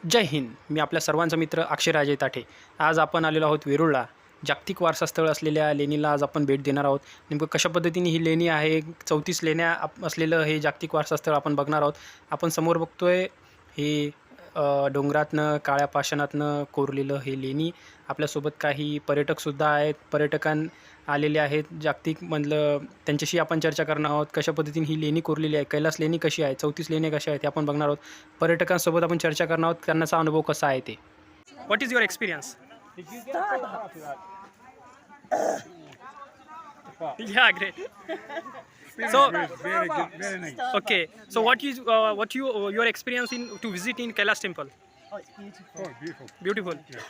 जय हिंद. मी आपल्या सर्वांचा मित्र अक्षय राजे ताठे. आज आपण आलेलो आहोत वेरूळला. जागतिक वारसा स्थळ असलेल्या लेणीला आज आपण भेट देणार आहोत. नेमकं कशा पद्धतीने ही लेणी आहे, 34 लेण्या असलेलं हे जागतिक वारसा स्थळ आपण बघणार आहोत. आपण समोर बघतोय हे डोंगरातनं काळ्या पाषाणातनं कोरलेलं हे लेणी. आपल्यासोबत काही पर्यटकसुद्धा आहेत. आलेले आहेत जागतिकमधलं. त्यांच्याशी आपण चर्चा करणार आहोत. कशा पद्धतीने ही लेणी कोरलेली आहे, कैलास लेणी कशी आहे, 34 लेण्या कशा आहेत हे आपण बघणार आहोत. पर्यटकांसोबत आपण चर्चा करणार आहोत, त्यांचा अनुभव कसा आहे ते. What is your experience? Yeah, great. So, Very good, very nice. okay. So, your experience in to visit in Kailash Temple? Oh, beautiful. Beautiful. Yeah.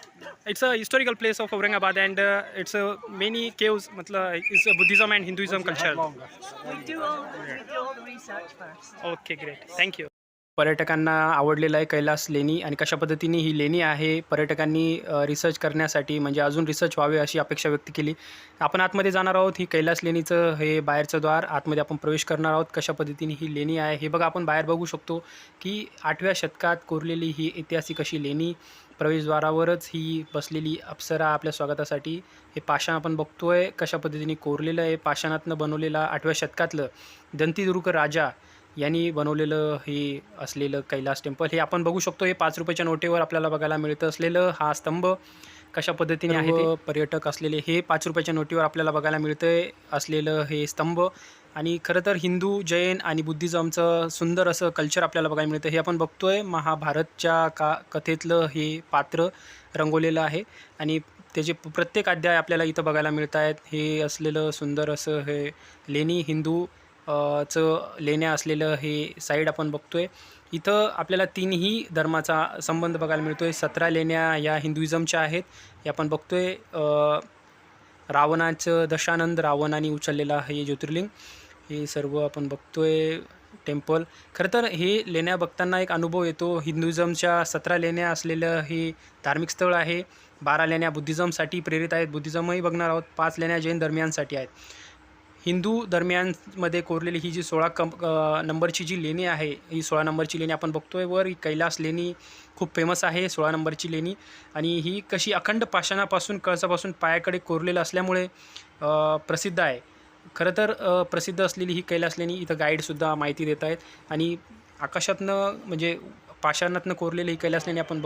It's a historical place of Aurangabad, and it's many caves. मतलब it's a Buddhism and Hinduism culture. Longer. We do all the research first. Okay, great, thank you. पर्यटकांना आवडलेलं आहे कैलास लेणी आणि कशा पद्धतीने ही लेणी आहे. पर्यटकांनी रिसर्च करण्यासाठी म्हणजे अजून रिसर्च व्हावे अशी अपेक्षा व्यक्त केली. आपण आतमध्ये जाणार आहोत. ही कैलास लेणीचं हे बाहेरचं द्वार. आतमध्ये आपण प्रवेश करणार आहोत. कशा पद्धतीने ही लेणी आहे हे बघा. आपण बाहेर बघू शकतो की 8व्या शतकात कोरलेली ही ऐतिहासिक अशी लेणी. प्रवेशद्वारावरच ही बसलेली अप्सरा आपल्या स्वागतासाठी. हे पाषाण आपण बघतोय कशा पद्धतीने कोरलेलं आहे. पाषाणातनं बनवलेला 8व्या शतकातलं दंतीदुर्ग राजा यांनी बनवलेलं हे असलेलं कैलास टेम्पल हे आपण बघू शकतो. हे 5 रुपयाच्या नोटेवर आपल्याला बघायला मिळतं असलेलं हा स्तंभ कशा पद्धतीने आहे ते. पर्यटक असलेले हे 5 रुपयाच्या नोटीवर आपल्याला बघायला मिळतंय असलेलं हे स्तंभ. आणि खरं तर हिंदू, जैन आणि बुद्धिझमचं सुंदर असं कल्चर आपल्याला बघायला मिळतं. हे आपण बघतोय महाभारतच्या कथेतलं हे पात्र रंगवलेलं आहे आणि त्याचे प्रत्येक अध्याय आपल्याला इथं बघायला मिळत आहेत. हे असलेलं सुंदर असं हे लेणी लेण्या असलेलं हे साईड आपण बघतोय. इथं आपल्याला 3ही धर्माचा संबंध बघायला मिळतोय. 17 लेण्या या हिंदुइझमच्या आहेत हे आपण बघतोय. रावणाचं दशानंद रावणाने उचललेला हे ज्योतिर्लिंग हे सर्व आपण बघतोय टेम्पल. खरं तर हे लेण्या बघताना एक अनुभव येतो. हिंदुइझमच्या 17 लेण्या असलेलं हे धार्मिक स्थळ आहे. 12 लेण्या बुद्धिझमसाठी प्रेरित आहेत, बुद्धिझमही बघणार आहोत. 5 लेण्या जैन धर्मियांसाठी आहेत. हिंदू दरम्यानमध्ये कोरलेली ही जी 16 नंबरची जी लेणी आहे, ही 16 नंबरची लेणी आपण बघतोय. वर ही कैलास लेणी खूप फेमस आहे, 16 नंबरची लेणी. आणि ही कशी अखंड पाषाणापासून कळसापासून पायाकडे कोरलेलं असल्यामुळे प्रसिद्ध आहे. खरं तर प्रसिद्ध असलेली ही कैलास लेणी इथं गाईडसुद्धा माहिती देत आहेत. आणि आकाशातनं म्हणजे पाषाणातनं कोरलेली ही कैलास लेणी आपण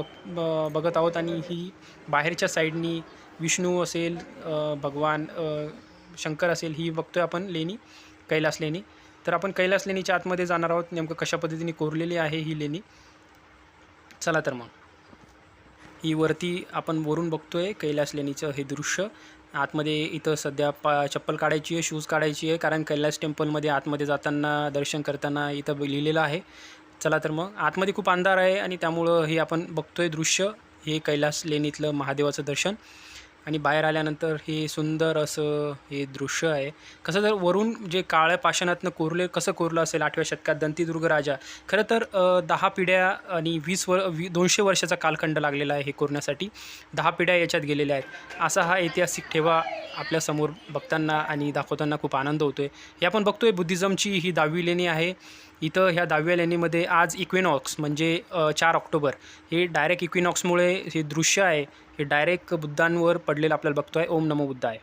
बघत आहोत. आणि ही बाहेरच्या साईडनी विष्णू असेल, भगवान शंकर असेल, ही बघतोय आपण लेणी, कैलास लेणी. तर आपण कैलास लेणीच्या आतमध्ये जाणार आहोत. नेमकं कशा पद्धतीने कोरलेली आहे ही लेणी. चला तर मग. ही वरती आपण वरून बघतोय कैलास लेणीचं हे दृश्य. आतमध्ये इथं सध्या चप्पल काढायची आहे, शूज काढायची आहे, कारण कैलास टेम्पलमध्ये आतमध्ये जाताना दर्शन करताना इथं लिहिलेलं आहे. चला तर मग. आतमध्ये खूप अंधार आहे आणि त्यामुळं हे आपण बघतोय दृश्य, हे कैलास लेणीतलं महादेवाचं दर्शन. आणि बाहेर आल्यानंतर हे सुंदर असं हे दृश्य आहे. कसं तर वरून जे काळ्या पाषाणातनं कसं कोरलं असेल 8व्या शतकात दंतीदुर्ग राजा. खरं तर 10 पिढ्या आणि 200 वर्षाचा कालखंड लागलेला आहे हे कोरण्यासाठी. 10 पिढ्या याच्यात गेलेल्या आहेत. असा हा ऐतिहासिक ठेवा आपल्यासमोर बघताना आणि दाखवताना खूप आनंद होतो आहे. हे आपण बघतोय बुद्धिझमची ही 10वी लेणी आहे. इथं ह्या 10व्या लेणीमध्ये आज इक्विनॉक्स म्हणजे 4 ऑक्टोबर हे डायरेक्ट इक्विनॉक्समुळे हे दृश्य आहे हे डायरेक्ट बुद्धांवर पडलेलं आपल्याला बघतोय. ओम नमो बुद्धाय.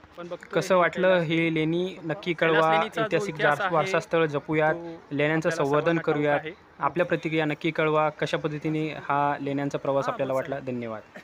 कसं वाटलं हे लेणी नक्की कळवा. ऐतिहासिक वारसा स्थळ जपूयात, लेण्यांचं संवर्धन करूयात. आपल्या प्रतिक्रिया नक्की कळवा. कशा पद्धतीने हा लेण्यांचा प्रवास आपल्याला वाटला. धन्यवाद.